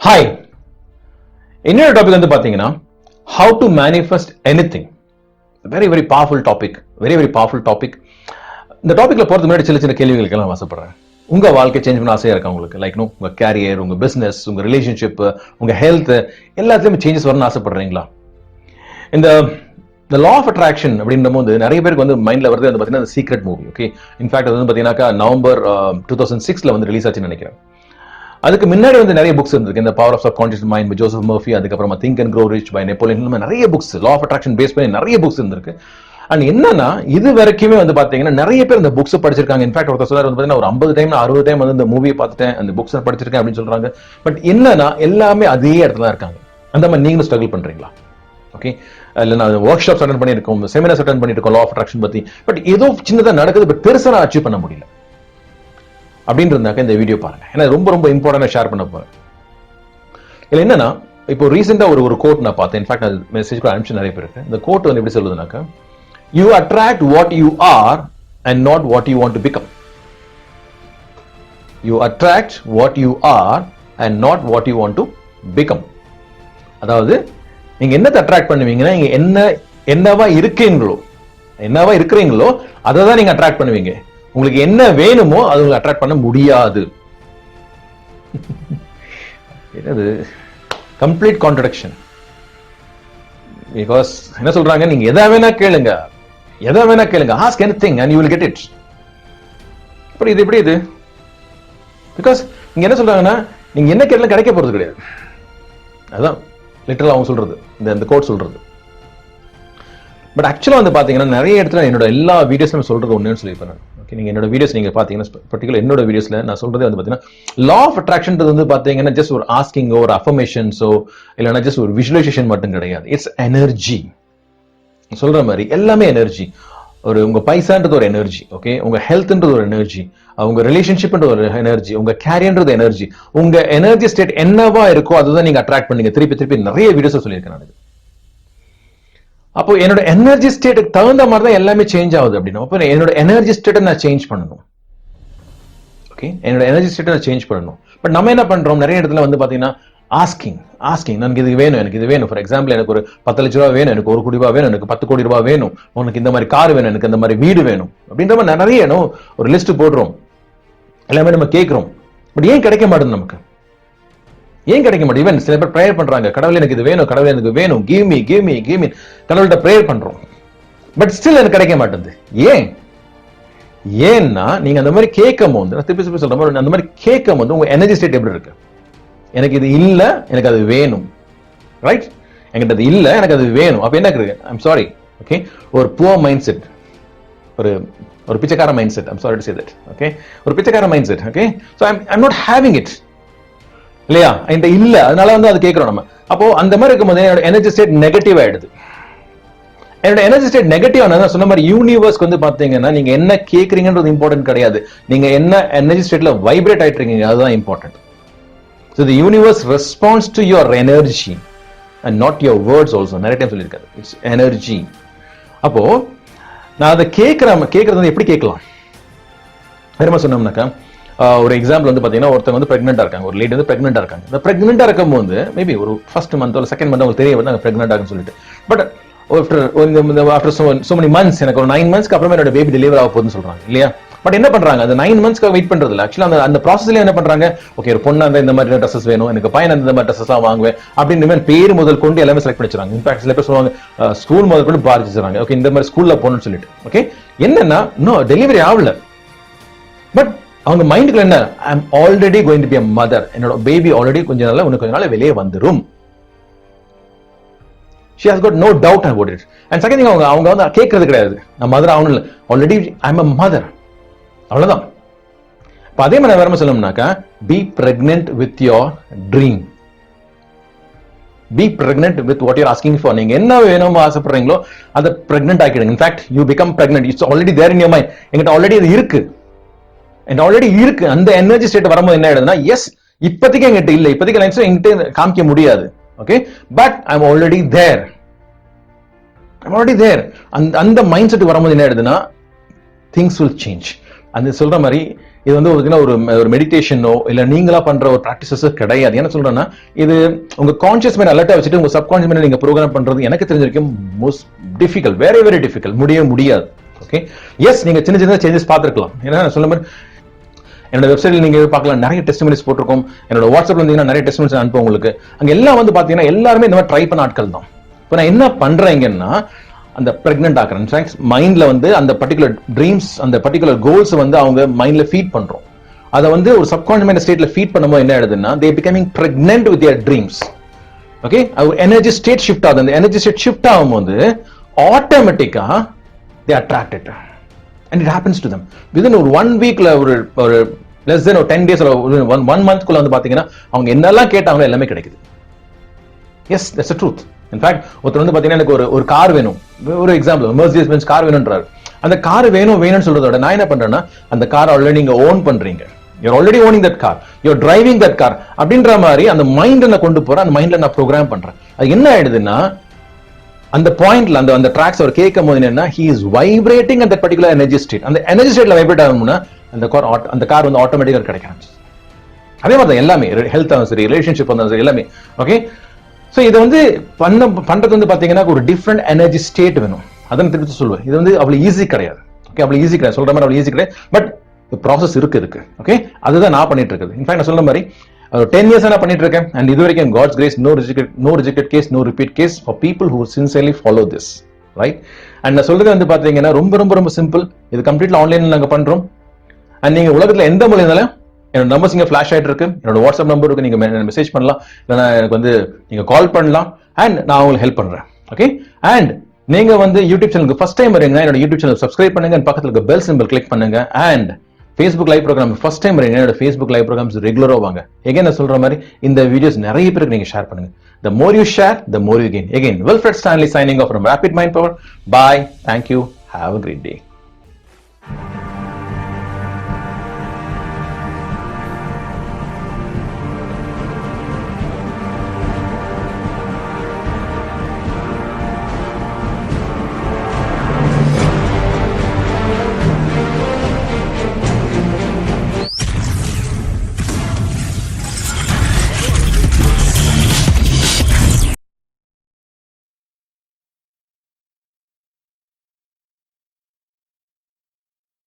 Hi, இன்னொரு topic வந்து பாத்தீங்கன்னா how to manifest anything. Very very powerful topic, very very powerful topic. இந்த டாபிக்ல போறதுக்கு முன்னாடி சின்ன சின்ன கேள்விகளுக்கு எல்லாம் ஆசைப்படுறேன். உங்க வாழ்க்கை சேஞ்ச் பண்ண ஆசையா இருக்கா உங்களுக்கு? லைக் உங்க கேரியர், உங்க பிசினஸ், உங்க ரிலேஷன்ஷிப், உங்க ஹெல்த் எல்லாத்துலயுமே சேஞ்சஸ் வரணும்னு ஆசைப்படுறீங்களா? இந்த லா ஆஃப் அட்ராக்ஷன் அப்படின்ற போது நிறைய பேருக்கு வந்து மைண்ட்ல வருது வந்து பாத்தீங்கன்னா சீக்ரெட் மூவி. ஓகே, இன்ஃபேக்ட் அது வந்து பாத்தீங்கன்னா நவம்பர் 2006 வந்து ரிலீஸ் ஆச்சுன்னு நினைக்கிறேன். அதுக்கு முன்னாடி வந்து நிறைய புக்ஸ் இருக்கு. இந்த power of subconscious mind by Joseph Murphy, அதுக்கப்புறமா think and grow rich by Napoleon, நிறைய books law of attraction base பண்ணி நிறைய புக்ஸ் இருந்திருக்கு. அண்ட் என்னன்னா இது வரைக்குமே வந்து பாத்தீங்கன்னா நிறைய பேர் இந்த புக்ஸ் படிச்சிருக்காங்க. இன்ஃபேக்ட் ஒருத்தர் சொல்றாரு வந்து ஒரு 50 டைம் 60 டைம் வந்து இந்த மூவியை பார்த்துட்டேன், அந்த புக்ஸ் படிச்சிருக்கேன் அப்படின்னு சொல்றாங்க. பட் என்னன்னா எல்லாமே அதே இடத்துல தான் இருக்காங்க. அந்த மாதிரி நீங்களும் ஸ்ட்ரகிள் பண்றீங்களா? ஓகே, இல்ல நான் ஒர்க் ஷாப்ஸ் அட்டெண்ட் பண்ணியிருக்கோம், செமினார்ஸ் அட்டெண்ட் பண்ணியிருக்கோம் லா ஆஃப் அட்ராக்ஷன் பத்தி. பட் ஏதோ சின்னதா நடக்குது, பட் பெருசா நான் அச்சீவ் பண்ண முடியல அப்படின்றதாக்க இந்த வீடியோ பாருங்க. ஏன்னா ரொம்ப ரொம்ப இம்பார்ட்டன்டா ஷேர் பண்ண போறேன். இதுல என்னன்னா இப்போ ரீசெண்டா ஒரு கோட் நான் பார்த்தேன். இன்ஃபேக்ட் அது மெசேஜ் கூட அனுப்பிச்சு நிறைய பேருக்கு. இந்த கோட் வந்து எப்படி சொல்லுதுனாக்கா, you attract what you are and not what you want to become. You attract what you are and not what you want to become. அதாவது நீங்க என்னத்தை அட்ராக்ட் பண்ணுவீங்கன்னா, நீங்க என்னவா இருக்கிறீங்களோ அதை தான் நீங்க அட்ராக்ட் பண்ணுவீங்க. உங்களுக்கு என்ன வேணுமோ அது உங்களுக்கு அட்ராக்ட் பண்ண முடியாது. இது கம்ப்ளீட் கான்ட்ரடிக்ஷன். பிகாஸ் என்ன சொல்றாங்க, நீங்க எதை வேணா கேளுங்க, ask anything and you will get it. அப்படி இது எப்படி இது? பிகாஸ் நீங்க என்ன சொல்றாங்கன்னா, நீங்க என்ன கேட்டாலும் கிடைக்க போறது கிடையாது. அதான் லிட்டரலா அவங்க சொல்றது, இந்த கோட் சொல்றது. பட் ஆக்சுவலா வந்து பாத்தீங்கன்னா நிறைய இடத்துல என்னோட எல்லா வீடியோஸ்ல சொல்றது ஒண்ணுன்னு சொல்லியிருப்பேன். ஓகே, நீங்க என்னோட வீடியோஸ் நீங்க பாத்தீங்கன்னா பர்டிகுலர் என்னோட வீடியோஸ்ல நான் சொல்றதே வந்து பாத்தீங்கன்னா லா ஆஃப் அட்ராக்ஷன் வந்து பாத்தீங்கன்னா ஜஸ்ட் ஒரு ஆஸ்கிங்கோ ஒரு அஃபர்மேஷன்ஸோ இல்லைன்னா ஜஸ்ட் ஒரு விசுவலைசேஷன் மட்டும் கிடையாது. It's energy. சொல்ற மாதிரி எல்லாமே எனர்ஜி. உங்க பைசான்றது ஒரு எனர்ஜி. ஓகே, உங்க ஹெல்த்ன்றது ஒரு எனர்ஜி, உங்க ரிலேஷன்ஷிப்ன்றது ஒரு எனர்ஜி, உங்க கேரியர்ன்றது எனர்ஜி. உங்க எனர்ஜி ஸ்டேட் என்னவா இருக்கோ அதுதான் நீங்க அட்ராக்ட் பண்ணீங்க. திருப்பி நிறைய வீடியோஸ் சொல்லியிருக்கேன் நான். அப்போ என்னோட எனர்ஜி ஸ்டேட்டுக்கு தகுந்த மாதிரி தான் எல்லாமே சேஞ்ச் ஆகுது. அப்படின்னா அப்போ என்னோட எனர்ஜி ஸ்டேட்டை நான் சேஞ்ச் பண்ணணும். ஓகே, என்னோட எனர்ஜி ஸ்டேட்டை நான் சேஞ்ச் பண்ணணும். பட் நம்ம என்ன பண்றோம், நிறைய இடத்துல வந்து பாத்தீங்கன்னா ஆஸ்கிங் எனக்கு இது வேணும், எனக்கு இது வேணும். ஃபார் எக்ஸாம்பிள், எனக்கு ஒரு 10 லட்ச ரூபா வேணும், எனக்கு 1 கோடி ரூபாய் வேணும், எனக்கு 10 கோடி ரூபாய் வேணும், உனக்கு இந்த மாதிரி கார் வேணும், எனக்கு இந்த மாதிரி வீடு வேணும் அப்படின்ற மாதிரி நிறைய ஒரு லிஸ்ட் போடுறோம். எல்லாமே நம்ம கேட்கிறோம். பட் ஏன் கிடைக்க மாட்டேங்குது நமக்கு? ஏன் கிடைக்க மாட்டேன்? ஈவன் சில பேர் ப்ரேயர் பண்றாங்க, கடவுள் எனக்கு இது வேணும், கடவுள் எனக்கு வேணும், கிவ் மீ கடவுள்கிட்ட ப்ரேயர் பண்றோம். பட் ஸ்டில் எனக்கு கிடைக்க மாட்டேங்குது. ஏன்னா நீங்க அந்த மாதிரி கேட்கும் போது, திருப்பி சொல்றேன், அந்த மாதிரி கேட்கும் போது உங்க எனர்ஜி ஸ்டேட் எப்படி இருக்கு? எனக்கு இது இல்ல, எனக்கு அது வேணும். ரைட்? என்கிட்ட அது இல்ல, எனக்கு அது வேணும். அப்ப என்ன இருக்கு? I'm sorry. ஓகே, ஒரு புவர் மைண்ட் செட், ஒரு பிச்சைக்கார mind set. I'm sorry to say that. Okay, ஒரு பிச்சைக்கார mind set. Okay, so I'm not having it இல்லையா? என்கிட்ட இல்ல, அதனால வந்து அது கேட்கிறோம் நம்ம. அப்போ அந்த மாதிரி இருக்கும்போது என்னோட எனர்ஜி ஸ்டேட் நெகட்டிவ் ஆயிடுது. என்னோட எனர்ஜி ஸ்டேட் நெகட்டிவ் ஆனது சொன்ன மாதிரி யூனிவர்ஸ்க்கு வந்து பாத்தீங்கன்னா நீங்க என்ன கேட்கறீங்கன்றது இம்பார்ட்டன்ட் கிடையாது, நீங்க என்ன எனர்ஜி ஸ்டேட்ல வைப்ரேட் ஆயிட்டு இருக்கீங்க அதுதான் important. So the universe responds to your energy and not your words also. நிறைய டைம் சொல்லியிருக்காரு, இட்ஸ் எனர்ஜி. அப்போ நான் அதை கேட்கறது எப்படி கேட்கலாம்? வேற சொன்னோம்னாக்கா, ஒரு எக்ஸாம்பிள் வந்து பாத்தீங்கன்னா ஒருத்தர் வந்து பிரெக்னெண்டா இருக்காங்க, ஒரு லேடி வந்து பிரெக்னெண்டா இருக்காங்க. இந்த பிரெக்னெண்டா இருக்கும்போது மேபி ஒரு ஃபர்ஸ்ட் மந்த் ஒரு செகண்ட் மந்த் அவங்களுக்கு தெரிய வந்து பிரெக்னெண்டா இருக்குன்னு சொல்லிட்டு, but after so many months, எனக்கு ஒரு 9 months அப்புறமா என்னோட பேபி டெலிவரி ஆக போகுதுன்னு சொல்றாங்க இல்லையா? பட் என்ன பண்றாங்க, அந்த 9 months வெயிட் பண்றது இல்ல. ஆக்சுவலா அந்த ப்ராசஸ்ல என்ன பண்றாங்க, ஓகே ஒரு பொண்ணு அந்த இந்த மாதிரி ட்ரெஸ்ஸஸ் வேணும், எனக்கு பையன் இந்த மாதிரி ட்ரெஸ்ஸஸ் வாங்குவேன் அப்படின்னு பேர் முதல் கொண்டு எல்லாமே செலக்ட் பண்ணிச்சாங்க. இன்ஃபேக்ட் சில பேர் சொல்லுவாங்க ஸ்கூல் முதல் கொண்டு பாதிச்சுறாங்க. ஓகே, இந்த மாதிரி ஸ்கூல்ல போகணும்னு சொல்லிட்டு. ஓகே, என்னன்னா இன்னும் டெலிவரி ஆகல, பட் அவங்க மைண்டுக்குள்ள என்ன, I am already going to be a mother, என்னோட பேபி ஆல்ரெடி கொஞ்ச நாள் வெளியே வந்துரும். She has got no doubt about it. And second thing, அவங்க வந்து கேட்கறது கிடையாது, நான் மதர் ஆகணும் இல்லை, already I am a mother, அவ்வளவுதான். அதே மாதிரி வேற சொல்லணும்னாக்கா, be pregnant with your dream, be pregnant with what you're asking for. நீங்க என்ன வேணுமோ ஆசைப்படுறீங்களோ அதை பிரெக்னென்ட் ஆக்கிடுங்க. In fact you become pregnant, it's already there in your mind. என்கிட்ட ஆல்ரெடி அது இருக்கு, அந்த எனர்ஜி ஸ்டேட் வரும்போது என்ன ஆயிடுதுன்னா, எஸ் இப்போதைக்கு என்கிட்ட இல்லை, இப்போதைக்கு லைன்ஸ் என்கிட்ட காமிக்க முடியாது. Okay, but I am already there. அந்த மைண்ட் செட் வரும்போது என்ன ஆயிடுதுன்னா, திங்ஸ் வில் சேஞ்ச். அந்த சொல்ற மாதிரி இது வந்து ஒரு மெடிடேஷனோ இல்ல நீங்களா பண்ற ஒரு பிராக்டிசஸ் கிடையாது. என்ன சொல்றேன்னா, இது உங்க கான்சியஸ் மைண்ட் அலர்ட்டா வச்சுட்டு உங்க சப்கான்சியஸ் மைண்ட் நீங்க ப்ரோக்ராம் பண்றது எனக்கு தெரிஞ்ச வரைக்கும் most difficult, very very difficult, முடியாது. ஓகே, எஸ் நீங்க சின்ன சின்ன சேஞ்சஸ் பார்த்துருக்கலாம். ஏன்னா சொல்ல மாதிரி என்னோட வெப்சைட்ல நீங்க பார்க்கலாம், நிறைய டெஸ்டிமனிஸ் போட்டிருக்கோம். என்னோட வாட்ஸ்அப்ல இருந்தீங்கன்னா நிறைய டெஸ்டிமனிஸ் அனுப்பும் உங்களுக்கு. அங்க எல்லாம் வந்து பாத்தீங்கன்னா எல்லாருமே இந்த மாதிரி ட்ரை பண்ண ஆட்கள் தான். இப்போ நான் என்ன பண்றேங்கன்னா, அந்த பிரெக்னென்ட் ஆக்குறேன் மைண்ட்ல வந்து அந்த பர்டிகுலர் ட்ரீம்ஸ், அந்த பர்டிகுலர் கோல்ஸ் வந்து அவங்க மைண்ட்ல ஃபீட் பண்றோம். அதை வந்து ஒரு சப்கான்ஷியஸ் மைண்ட் ஸ்டேட்ல ஃபீட் பண்ணும்போது என்ன ஆயிடுதுன்னா, they becoming pregnant with their dreams. Okay, energy state shift ஆகுது. அந்த எனர்ஜி ஸ்டேட் ஷிஃப்ட் ஆகும்போது ஆட்டோமேட்டிக்கா they attracted and it happens to them within ஒரு 1 வீக்ல ஒரு less than 10 days or 1 month குள்ள வந்து பாத்தீங்கன்னா அவங்க என்னெல்லாம் கேட்டாங்களோ எல்லாமே கிடைக்குது. yes, that's the truth. in fact ஒருத்தர் வந்து பாத்தீங்கன்னா எனக்கு ஒரு கார் வேணும், ஒரு எக்ஸாம்பிள் மெர்சிடிஸ் பென்ஸ் கார் வேணும்ன்றாரு. அந்த கார் வேணும்னு சொல்றதோட நான் என்ன பண்றேன்னா, அந்த கார் ஆல்ரெடி நீங்க ஓன் பண்றீங்க, you're already owning that car, you're driving that car அப்படின்ற மாதிரி அந்த மைண்ட்ல நான் கொண்டு போறேன், அந்த மைண்ட்ல நான் ப்ரோக்ராம் பண்றேன். அது என்ன ஆயிடுதுன்னா, அந்த பாயிண்ட்ல அந்த ட்ராக்ஸ் அவர் கேட்கும் போது என்னன்னா, he is vibrating at that particular energy state. அந்த எனர்ஜி ஸ்டேட்ல வைப்ரேட் ஆகும்னா அந்த கார் வந்து ஆட்டோமேட்டிக்கா கிடைக்கும். அதே மாதிரி தான் எல்லாமே, ஹெல்த் ஆகும் சரி, ரிலேஷன்ஷிப் வந்தாலும் சரி, எல்லாமே. ஓகே, ஸோ இதை வந்து பண்றது வந்து பாத்தீங்கன்னா ஒரு டிஃப்ரெண்ட் எனர்ஜி ஸ்டேட் வேணும். அதான் திருப்பி சொல்லுவேன், இது வந்து அவ்வளவு ஈஸி கிடையாது. ஓகே, அவ்வளவு ஈஸி கிடையாது, சொல்ற மாதிரி அவ்வளவு ஈஸி கிடையாது. பட் ப்ராசஸ் இருக்கு. ஓகே, அதுதான் நான் பண்ணிட்டு இருக்குது. இன்ஃபேக்ட் நான் சொல்ற மாதிரி 10 years நான் பண்ணிட்டு இருக்கேன். அண்ட் இது வரைக்கும் God's grace, no rejected case, no repeat case for people who sincerely follow this, right? And நான் சொல்றது வந்து பாத்தீங்கன்னா ரொம்ப சிம்பிள். இது கம்ப்ளீட்லி ஆன்லைன்ல நாங்க பண்றோம். அண்ட் நீங்க உலகத்துல எந்த மூலையினாலும் என்னோட நம்பர்ஸ் இங்க ஃபிளாஷ் ஆயிட்டு இருக்கு, என்னோட வாட்ஸ்அப் நம்பர் இருக்கு, நீங்க மெசேஜ் பண்ணலாம், இல்லைன்னா எனக்கு வந்து நீங்க கால் பண்ணலாம். அண்ட் நான் உங்களுக்கு ஹெல்ப் பண்றேன். ஓகே, அண்ட் நீங்க வந்து யூடியூப் சேனலுக்கு ஃபர்ஸ்ட் டைம் வரீங்கன்னா என்னோட யூடியூப் சேனல் சப்ஸ்கிரைப் பண்ணுங்க, பக்கத்துல இருக்க பெல் சிம்பிள் கிளிக் பண்ணுங்க. And Facebook live programme first time வரீங்க, என்னோட ஃபேஸ்புக் லைவ் ப்ரோக்ராம்ஸ் ரெகுலரா வாங்க. எகைன் நான் சொல்ற மாதிரி இந்த வீடியோஸ் நிறைய பேருக்கு நீங்க ஷேர் பண்ணுங்க. The more you share, the more you gain. Again, Wilfred Stanley signing off from Rapid Mind Power. Bye. Thank you. Have a great day.